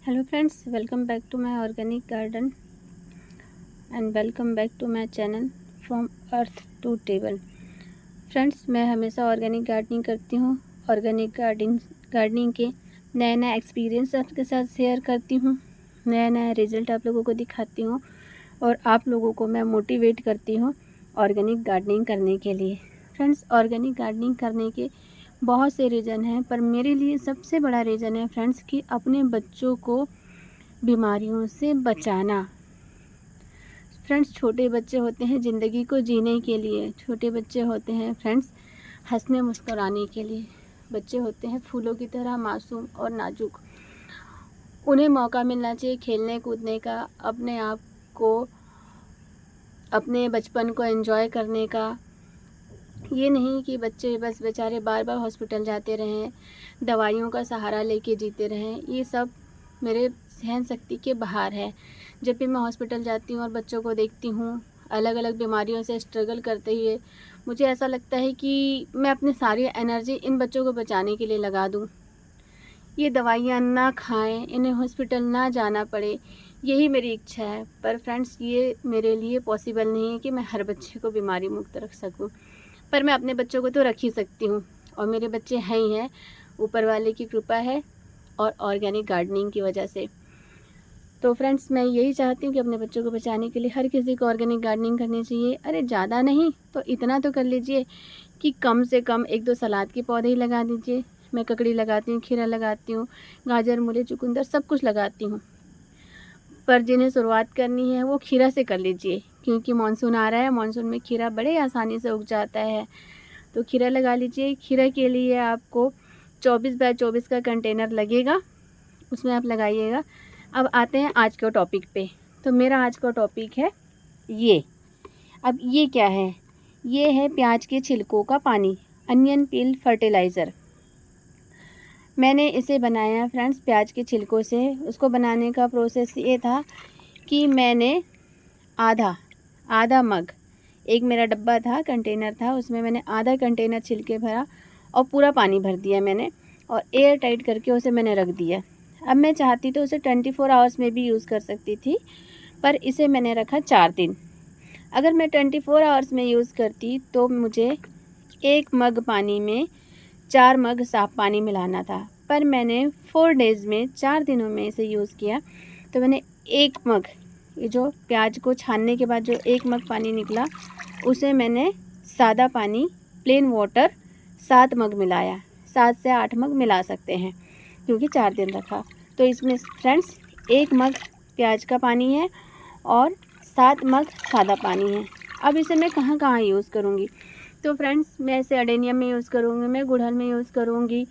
Hello friends, welcome back to my organic garden and welcome back to my channel from earth to table. Friends, मैं हमेशा organic gardening करती हूँ। Organic gardening के नए नए experience आपके साथ शेयर करती हूँ, नया नया रिज़ल्ट आप लोगों को दिखाती हूँ और आप लोगों को मैं मोटिवेट करती हूँ ऑर्गेनिक गार्डनिंग करने के लिए। फ्रेंड्स, ऑर्गेनिक गार्डनिंग करने के बहुत से रीज़न हैं, पर मेरे लिए सबसे बड़ा रीज़न है फ्रेंड्स कि अपने बच्चों को बीमारियों से बचाना। फ्रेंड्स, छोटे बच्चे होते हैं ज़िंदगी को जीने के लिए, छोटे बच्चे होते हैं फ्रेंड्स हंसने मुस्कुराने के लिए। बच्चे होते हैं फूलों की तरह मासूम और नाजुक। उन्हें मौका मिलना चाहिए खेलने कूदने का, अपने आप को, अपने बचपन को एंजॉय करने का। ये नहीं कि बच्चे बस बेचारे बार बार हॉस्पिटल जाते रहें, दवाइयों का सहारा लेके जीते रहें। ये सब मेरे सहन शक्ति के बाहर है। जब भी मैं हॉस्पिटल जाती हूँ और बच्चों को देखती हूँ अलग अलग बीमारियों से स्ट्रगल करते हुए, मुझे ऐसा लगता है कि मैं अपनी सारी एनर्जी इन बच्चों को बचाने के लिए लगा दूँ। ये दवाइयाँ ना खाएं, इन्हें हॉस्पिटल ना जाना पड़े, यही मेरी इच्छा है। पर फ्रेंड्स, ये मेरे लिए पॉसिबल नहीं है कि मैं हर बच्चे को बीमारी मुक्त रख सकूं। पर मैं अपने बच्चों को तो रख ही सकती हूँ और मेरे बच्चे हैं ही हैं, ऊपर वाले की कृपा है और ऑर्गेनिक गार्डनिंग की वजह से। तो फ्रेंड्स, मैं यही चाहती हूँ कि अपने बच्चों को बचाने के लिए हर किसी को ऑर्गेनिक गार्डनिंग करनी चाहिए। अरे ज़्यादा नहीं तो इतना तो कर लीजिए कि कम से कम 1-2 सलाद के पौधे ही लगा दीजिए। मैं ककड़ी लगाती हूँ, खीरा लगाती हूँ, गाजर, मूली, चुकंदर सब कुछ लगाती हूँ। पर जिन्हें शुरुआत करनी है वो खीरा से कर लीजिए, क्योंकि मानसून आ रहा है। मानसून में खीरा बड़े आसानी से उग जाता है, तो खीरा लगा लीजिए। खीरा के लिए आपको 24 बाय 24 का कंटेनर लगेगा, उसमें आप लगाइएगा। अब आते हैं आज के टॉपिक पे। तो मेरा आज का टॉपिक है ये। अब ये क्या है? ये है प्याज के छिलकों का पानी, अनियन पील फर्टिलाइज़र। मैंने इसे बनाया फ्रेंड्स प्याज के छिलकों से। उसको बनाने का प्रोसेस ये था कि मैंने आधा मग, एक मेरा डब्बा था, कंटेनर था, उसमें मैंने आधा कंटेनर छिलके भरा और पूरा पानी भर दिया मैंने और एयर टाइट करके उसे मैंने रख दिया। अब मैं चाहती तो उसे 24 आवर्स में भी यूज़ कर सकती थी, पर इसे मैंने रखा 4 दिन। अगर मैं 24 आवर्स में यूज़ करती तो मुझे 1 मग पानी में 4 मग साफ़ पानी मिलाना था, पर मैंने 4 डेज़ में 4 दिनों में इसे यूज़ किया। तो मैंने 1 मग, ये जो प्याज को छानने के बाद जो 1 मग पानी निकला, उसे मैंने सादा पानी, प्लेन वाटर 7 मग मिलाया। 7 से 8 मग मिला सकते हैं क्योंकि 4 दिन रखा। तो इसमें फ्रेंड्स 1 मग प्याज का पानी है और 7 मग सादा पानी है। अब इसे मैं कहाँ कहाँ यूज़ करूँगी? तो फ्रेंड्स, मैं इसे अडेनियम में यूज़ करूँगी, मैं गुड़हल में यूज़ करूँगी।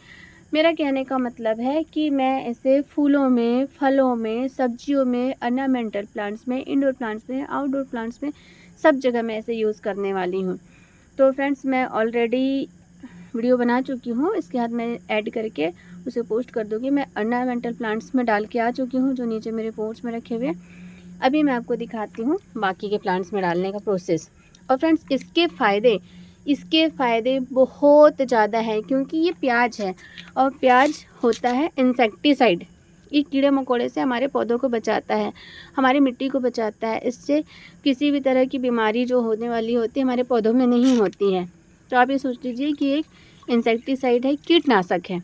मेरा कहने का मतलब है कि मैं इसे फूलों में, फलों में, सब्जियों में, ऑर्नामेंटल प्लांट्स में, इंडोर प्लांट्स में, आउटडोर प्लांट्स में, सब जगह मैं इसे यूज़ करने वाली हूँ। तो फ्रेंड्स, मैं ऑलरेडी वीडियो बना चुकी हूँ, इसके बाद मैं ऐड करके उसे पोस्ट कर दूँगी। मैं ऑर्नामेंटल प्लांट्स में डाल के आ चुकी हूँ, जो नीचे मेरे पोट्स में रखे हुए। अभी मैं आपको दिखाती हूँ बाकी के प्लांट्स में डालने का प्रोसेस। और फ्रेंड्स, इसके फ़ायदे बहुत ज़्यादा है, क्योंकि ये प्याज है और प्याज होता है इंसेक्टिसाइड। ये कीड़े मकोड़े से हमारे पौधों को बचाता है, हमारी मिट्टी को बचाता है। इससे किसी भी तरह की बीमारी जो होने वाली होती है हमारे पौधों में नहीं होती है। तो आप ये सोच लीजिए कि एक इंसेक्टिसाइड है, कीटनाशक है।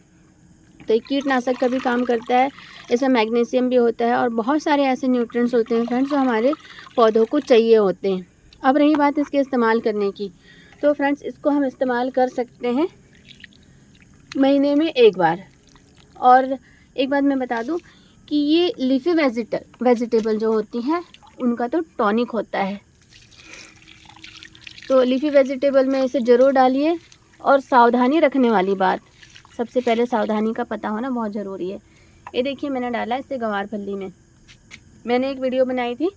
तो ये कीटनाशक का भी काम करता है। इसमें मैग्नीशियम भी होता है और बहुत सारे ऐसे न्यूट्रिएंट्स होते हैं फ्रेंड्स जो हमारे पौधों को चाहिए होते हैं। अब रही बात इसके इस्तेमाल करने की, तो फ्रेंड्स इसको हम इस्तेमाल कर सकते हैं महीने में 1 बार। और एक बात मैं बता दूं कि ये लीफी वेजिटेबल जो होती हैं उनका तो टॉनिक होता है। तो लीफी वेजिटेबल में इसे ज़रूर डालिए। और सावधानी रखने वाली बात, सबसे पहले सावधानी का पता होना बहुत ज़रूरी है। ये देखिए, मैंने डाला इसे गंवारफली में। मैंने एक वीडियो बनाई थी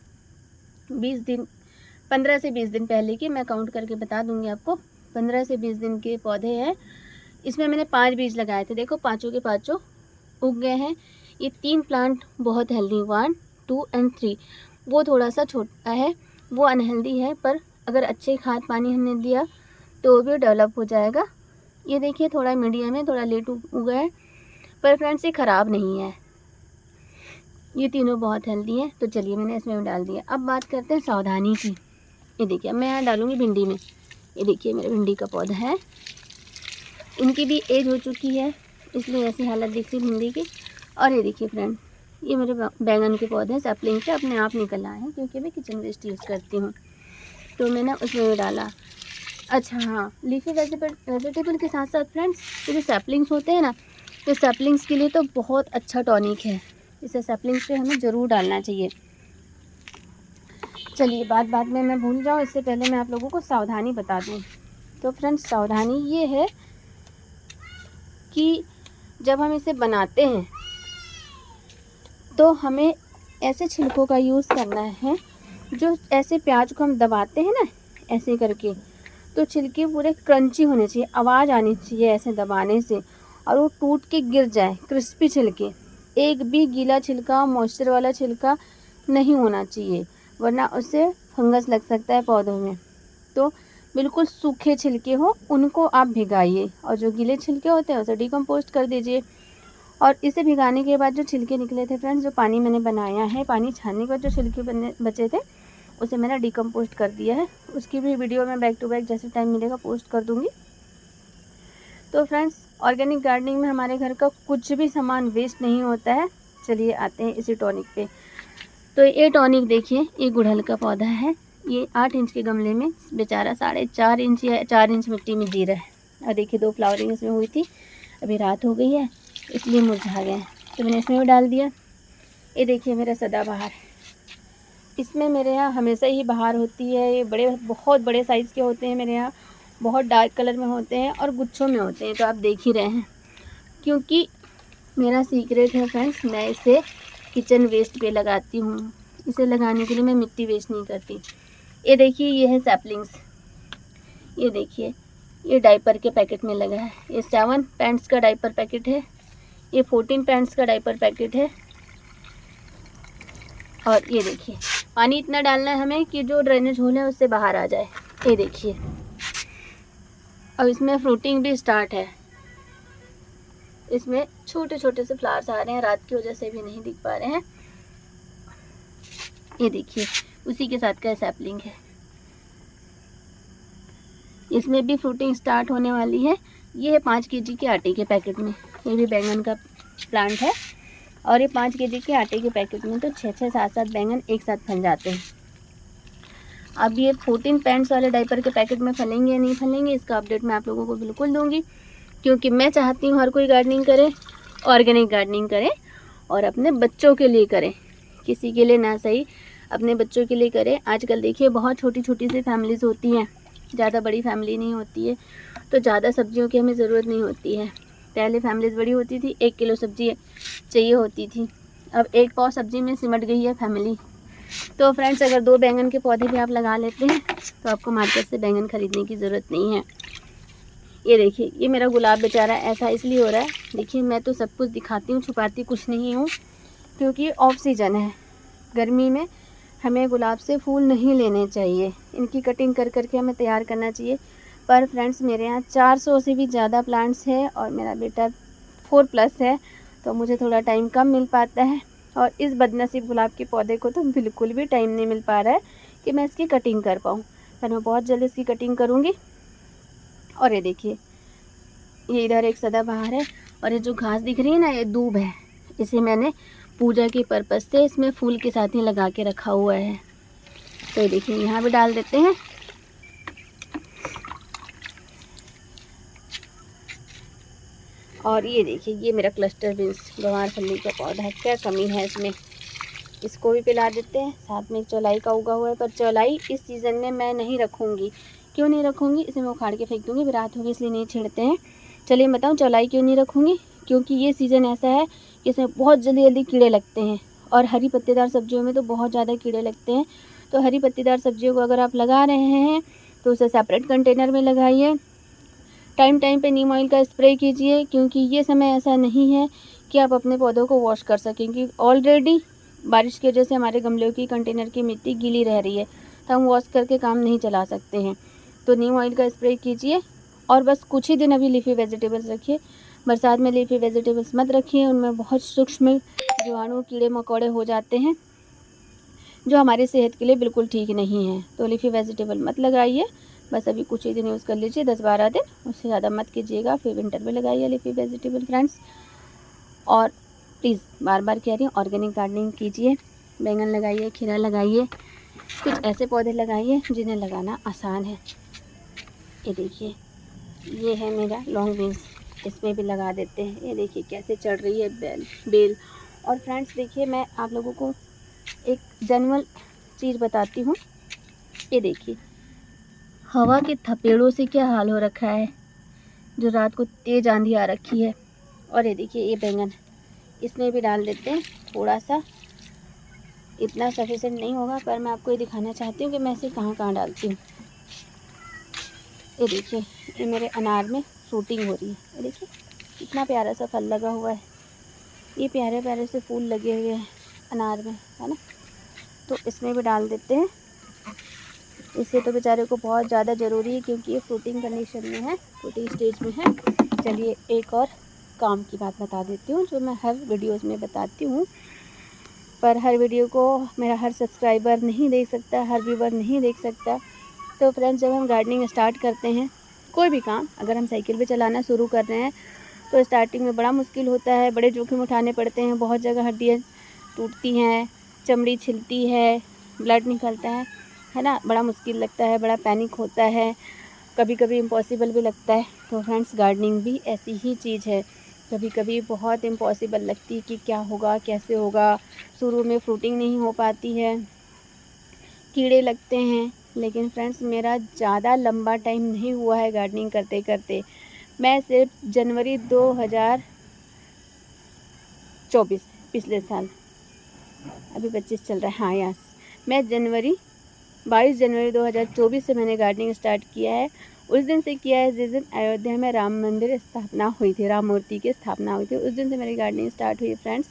15 से 20 दिन पहले की, मैं काउंट करके बता दूंगी आपको। 15 से 20 दिन के पौधे हैं। इसमें मैंने 5 बीज लगाए थे, देखो पाँचों के पाँचों उग गए हैं। ये 3 प्लांट बहुत हेल्दी, 1, 2 एंड 3। वो थोड़ा सा छोटा है, वो अनहेल्दी है, पर अगर अच्छे खाद पानी हमने दिया तो वो भी डेवलप हो जाएगा। ये देखिए, थोड़ा मीडियम है, थोड़ा लेट उगा है, पर फ्रेंड्स ये ख़राब नहीं है। ये तीनों बहुत हेल्दी है। तो चलिए मैंने इसमें डाल दिया। अब बात करते हैं सावधानी की। ये देखिए मैं यहाँ डालूँगी भिंडी में। ये देखिए मेरा भिंडी का पौधा है, इनकी भी एज हो चुकी है इसलिए ऐसी हालत दिख रही भिंडी की। और ये देखिए फ्रेंड, ये मेरे बैंगन के पौधे सैपलिंग से अपने आप निकल आए हैं क्योंकि मैं किचन वेस्ट यूज़ करती हूँ, तो मैंने उसमें डाला। अच्छा हाँ, लीफी वेजिटेबल के साथ साथ फ्रेंड्स ये जो सैपलिंग्स होते हैं ना, तो सैपलिंग्स के लिए तो बहुत अच्छा टॉनिक है। इसे सैपलिंग्स पे हमें ज़रूर डालना चाहिए। चलिए बात में मैं भूल जाऊँ, इससे पहले मैं आप लोगों को सावधानी बता दूँ। तो फ्रेंड्स सावधानी ये है कि जब हम इसे बनाते हैं तो हमें ऐसे छिलकों का यूज़ करना है, जो ऐसे प्याज को हम दबाते हैं ना ऐसे करके, तो छिलके पूरे क्रंची होने चाहिए, आवाज़ आनी चाहिए ऐसे दबाने से, और वो टूट के गिर जाए, क्रिस्पी छिलके। एक भी गीला छिलका, मॉइस्चर वाला छिलका नहीं होना चाहिए, वरना उससे फंगस लग सकता है पौधों में। तो बिल्कुल सूखे छिलके हो उनको आप भिगाइए, और जो गीले छिलके होते हैं उसे डिकम्पोस्ट कर दीजिए। और इसे भिगाने के बाद जो छिलके निकले थे फ्रेंड्स, जो पानी मैंने बनाया है, पानी छानने के बाद जो छिलके बचे थे उसे मैंने डिकम्पोस्ट कर दिया है। उसकी भी वीडियो मैं बैक टू बैक जैसे टाइम मिलेगा पोस्ट कर दूँगी। तो फ्रेंड्स ऑर्गेनिक गार्डनिंग में हमारे घर का कुछ भी सामान वेस्ट नहीं होता है। चलिए आते हैं इसी टॉनिक पे। तो ये टॉनिक देखिए, ये गुड़हल का पौधा है, ये 8 इंच के गमले में बेचारा 4.5 इंच या 4 इंच मिट्टी में जी रहा है। और देखिए 2 फ्लावरिंग इसमें हुई थी, अभी रात हो गई है इसलिए मुरझा गए हैं, तो मैंने इसमें भी डाल दिया। ये देखिए मेरा सदाबहार, इसमें मेरे यहाँ हमेशा ही बहार होती है। ये बहुत बड़े साइज़ के होते हैं मेरे यहाँ, बहुत डार्क कलर में होते हैं और गुच्छों में होते हैं, तो आप देख ही रहे हैं। क्योंकि मेरा सीक्रेट है फ्रेंड्स, मैं इसे किचन वेस्ट पे लगाती हूँ। इसे लगाने के लिए मैं मिट्टी वेस्ट नहीं करती। ये देखिए ये है सैपलिंग्स, ये देखिए ये डाइपर के पैकेट में लगा है। ये 7 पैंट्स का डाइपर पैकेट है, ये 14 पैंट्स का डाइपर पैकेट है। और ये देखिए पानी इतना डालना है हमें कि जो ड्रेनेज होल है उससे बाहर आ जाए। ये देखिए अब इसमें फ्रूटिंग भी स्टार्ट है। इसमें छोटे छोटे से फ्लावर्स आ रहे हैं, रात की वजह से भी नहीं दिख पा रहे हैं। ये देखिए उसी के साथ का सैपलिंग है, इसमें भी फ्रूटिंग स्टार्ट होने वाली है। ये है 5 केजी के आटे के पैकेट में, ये भी बैंगन का प्लांट है। और ये 5 केजी के आटे के पैकेट में तो 6-6, 7-7 बैंगन एक साथ फल जाते हैं। अब ये 14 पैंट्स वाले डाइपर के पैकेट में फलेंगे या नहीं फलेंगे, इसका अपडेट मैं आप लोगों को बिल्कुल दूंगी, क्योंकि मैं चाहती हूँ हर कोई गार्डनिंग करे, ऑर्गेनिक गार्डनिंग करे और अपने बच्चों के लिए करे, किसी के लिए ना सही अपने बच्चों के लिए करे। आजकल देखिए बहुत छोटी छोटी सी फैमिलीज़ होती हैं, ज़्यादा बड़ी फैमिली नहीं होती है, तो ज़्यादा सब्जियों की हमें ज़रूरत नहीं होती है। पहले फैमिलीज़ बड़ी होती थी, 1 किलो सब्जी चाहिए होती थी, अब 1 पाव सब्जी में सिमट गई है फैमिली। तो फ्रेंड्स अगर 2 बैंगन के पौधे भी आप लगा लेते हैं तो आपको मार्केट से बैंगन खरीदने की ज़रूरत नहीं है। ये देखिए ये मेरा गुलाब बेचारा ऐसा इसलिए हो रहा है, देखिए मैं तो सब कुछ दिखाती हूँ, छुपाती कुछ नहीं हूँ, क्योंकि ऑफ सीजन है। गर्मी में हमें गुलाब से फूल नहीं लेने चाहिए, इनकी कटिंग कर करके हमें तैयार करना चाहिए। पर फ्रेंड्स मेरे यहाँ 400 से भी ज़्यादा प्लांट्स हैं और मेरा बेटा 4+ है, तो मुझे थोड़ा टाइम कम मिल पाता है। और इस बदनसीब गुलाब के पौधे को तो बिल्कुल भी टाइम नहीं मिल पा रहा है कि मैं इसकी कटिंग कर पाऊँ, पर मैं बहुत जल्द इसकी कटिंग करूँगी। और ये देखिए ये इधर एक सदाबहार है, और ये जो घास दिख रही है ना ये दूब है, इसे मैंने पूजा के पर्पज़ से इसमें फूल के साथ ही लगा के रखा हुआ है। तो ये देखिए यहाँ भी डाल देते हैं। और ये देखिए ये मेरा क्लस्टर बीन्स गंवार फली का पौधा है, क्या कमी है इसमें, इसको भी पिला देते हैं। साथ में चौलाई का उगा हुआ है, पर चौलाई इस सीज़न में मैं नहीं रखूँगी। क्यों नहीं रखूँगी, इसे मैं उखाड़ के फेंक दूँगी, फिर रात होगी इसलिए नहीं छेड़ते हैं। चलिए बताऊँ चौलाई क्यों नहीं रखूँगी, क्योंकि ये सीज़न ऐसा है कि इसमें बहुत जल्दी जल्दी कीड़े लगते हैं, और हरी पत्तेदार सब्जियों में तो बहुत ज़्यादा कीड़े लगते हैं। तो हरी पत्तेदार सब्जियों को अगर आप लगा रहे हैं तो उसे सेपरेट कंटेनर में लगाइए। टाइम टाइम पे नीम ऑयल का स्प्रे कीजिए, क्योंकि ये समय ऐसा नहीं है कि आप अपने पौधों को वॉश कर सकेंगे। ऑलरेडी बारिश की वजह से हमारे गमलों की कंटेनर की मिट्टी गीली रह रही है, तो हम वॉश करके काम नहीं चला सकते हैं। तो नीम ऑयल का स्प्रे कीजिए, और बस कुछ ही दिन अभी लीफी वेजिटेबल्स रखिए। बरसात में लीफी वेजिटेबल्स मत रखिए, उनमें बहुत सूक्ष्म जीवाणु कीड़े मकोड़े हो जाते हैं जो हमारी सेहत के लिए बिल्कुल ठीक नहीं है। तो लीफी वेजिटेबल मत लगाइए, बस अभी कुछ ही दिन यूज़ कर लीजिए, 10-12 दिन, उससे ज़्यादा मत कीजिएगा। फिर विंटर में लगाइए लीफी वेजिटेबल फ्रेंड्स। और प्लीज़ बार बार कह रही हूँ, ऑर्गेनिक गार्डनिंग कीजिए, बैंगन लगाइए, खीरा लगाइए, कुछ ऐसे पौधे लगाइए जिन्हें लगाना आसान है। ये देखिए, ये है मेरा लॉन्ग बीन्स, इसमें भी लगा देते हैं। ये देखिए कैसे चढ़ रही है बेल। और फ्रेंड्स देखिए, मैं आप लोगों को एक जेन्युइन चीज़ बताती हूँ। ये देखिए, हवा के थपेड़ों से क्या हाल हो रखा है, जो रात को तेज़ आंधी आ रखी है। और ये देखिए, ये बैंगन, इसमें भी डाल देते हैं थोड़ा सा, इतना सफिशिएंट नहीं होगा, पर मैं आपको ये दिखाना चाहती हूँ कि मैं इसे कहाँ कहाँ डालती हूँ। ये देखिए, ये मेरे अनार में फ्रूटिंग हो रही है। ये देखिए कितना प्यारा सा फल लगा हुआ है, ये प्यारे प्यारे से फूल लगे हुए हैं अनार में, है ना। तो इसमें भी डाल देते हैं। इससे तो बेचारे को बहुत ज़्यादा ज़रूरी है, क्योंकि ये फ्रूटिंग कंडीशन में है, फ्रूटिंग स्टेज में है। चलिए एक और काम की बात बता देती हूँ, जो मैं हर वीडियोज़ में बताती हूँ, पर हर वीडियो को मेरा हर सब्सक्राइबर नहीं देख सकता, हर व्यूवर नहीं देख सकता। तो फ्रेंड्स, जब हम गार्डनिंग स्टार्ट करते हैं, कोई भी काम, अगर हम साइकिल पे चलाना शुरू कर रहे हैं तो स्टार्टिंग में बड़ा मुश्किल होता है, बड़े जोखिम उठाने पड़ते हैं, बहुत जगह हड्डियाँ टूटती हैं, चमड़ी छिलती है, ब्लड निकलता है ना, बड़ा मुश्किल लगता है, बड़ा पैनिक होता है, कभी कभी इम्पॉसिबल भी लगता है। तो फ्रेंड्स, गार्डनिंग भी ऐसी ही चीज़ है, कभी कभी बहुत इम्पॉसिबल लगती है कि क्या होगा, कैसे होगा। शुरू में फ्रूटिंग नहीं हो पाती है, कीड़े लगते हैं। लेकिन फ्रेंड्स, मेरा ज़्यादा लंबा टाइम नहीं हुआ है गार्डनिंग करते करते। मैं सिर्फ जनवरी 2024, पिछले साल, अभी 25 चल रहा है, हाँ यस, मैं 22 जनवरी 2024 से मैंने गार्डनिंग स्टार्ट किया है। उस दिन से किया है जिस दिन अयोध्या में राम मंदिर स्थापना हुई थी, राम मूर्ति की स्थापना हुई थी, उस दिन से मेरी गार्डनिंग स्टार्ट हुई फ्रेंड्स।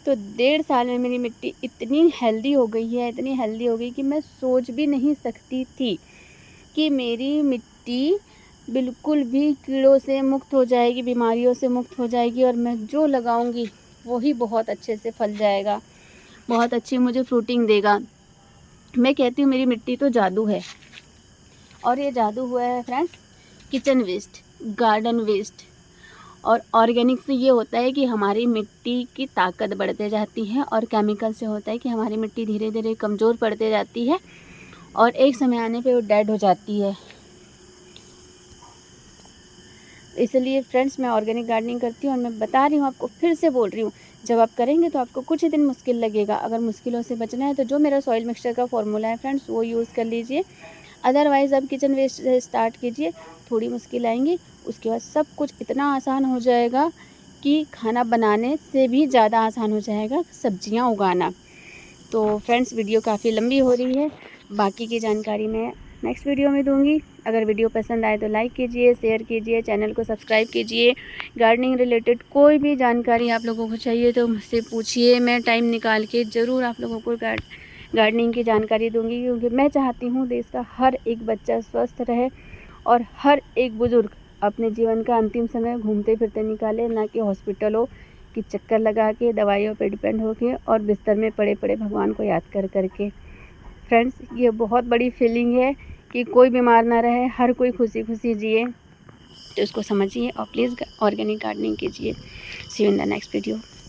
तो 1.5 साल में मेरी मिट्टी इतनी हेल्दी हो गई है, इतनी हेल्दी हो गई कि मैं सोच भी नहीं सकती थी कि मेरी मिट्टी बिल्कुल भी कीड़ों से मुक्त हो जाएगी, बीमारियों से मुक्त हो जाएगी, और मैं जो लगाऊंगी वही बहुत अच्छे से फल जाएगा, बहुत अच्छी मुझे फ्रूटिंग देगा। मैं कहती हूँ मेरी मिट्टी तो जादू है। और ये जादू हुआ है friends kitchen waste, garden waste और ऑर्गेनिक से। ये होता है कि हमारी मिट्टी की ताकत बढ़ते जाती है, और केमिकल से होता है कि हमारी मिट्टी धीरे धीरे कमज़ोर पड़ते जाती है, और एक समय आने पे वो डेड हो जाती है। इसलिए फ्रेंड्स, मैं ऑर्गेनिक गार्डनिंग करती हूँ, और मैं बता रही हूँ आपको, फिर से बोल रही हूँ, जब आप करेंगे तो आपको कुछ ही दिन मुश्किल लगेगा। अगर मुश्किलों से बचना है तो जो मेरा सॉइल मिक्सचर का फॉर्मूला है फ्रेंड्स, वो यूज़ कर लीजिए। अदरवाइज़ आप किचन वेस्ट से स्टार्ट कीजिए, थोड़ी मुश्किल आएंगी, उसके बाद सब कुछ इतना आसान हो जाएगा कि खाना बनाने से भी ज़्यादा आसान हो जाएगा सब्जियां उगाना। तो फ्रेंड्स, वीडियो काफ़ी लंबी हो रही है, बाकी की जानकारी मैं नेक्स्ट वीडियो में दूंगी। अगर वीडियो पसंद आए तो लाइक कीजिए, शेयर कीजिए, चैनल को सब्सक्राइब कीजिए। गार्डनिंग रिलेटेड कोई भी जानकारी आप लोगों को चाहिए तो मुझसे पूछिए, मैं टाइम निकाल के ज़रूर आप लोगों को गार्डनिंग की जानकारी दूंगी, क्योंकि मैं चाहती हूँ देश का हर एक बच्चा स्वस्थ रहे, और हर एक बुज़ुर्ग अपने जीवन का अंतिम समय घूमते फिरते निकाले, ना कि हॉस्पिटलों की चक्कर लगा के, दवाइयों पे डिपेंड होके, और बिस्तर में पड़े पड़े भगवान को याद कर करके। फ्रेंड्स, ये बहुत बड़ी फीलिंग है कि कोई बीमार ना रहे, हर कोई खुशी खुशी जिए। तो इसको समझिए और प्लीज़ ऑर्गेनिक गार्डनिंग कीजिए। See you in the next video.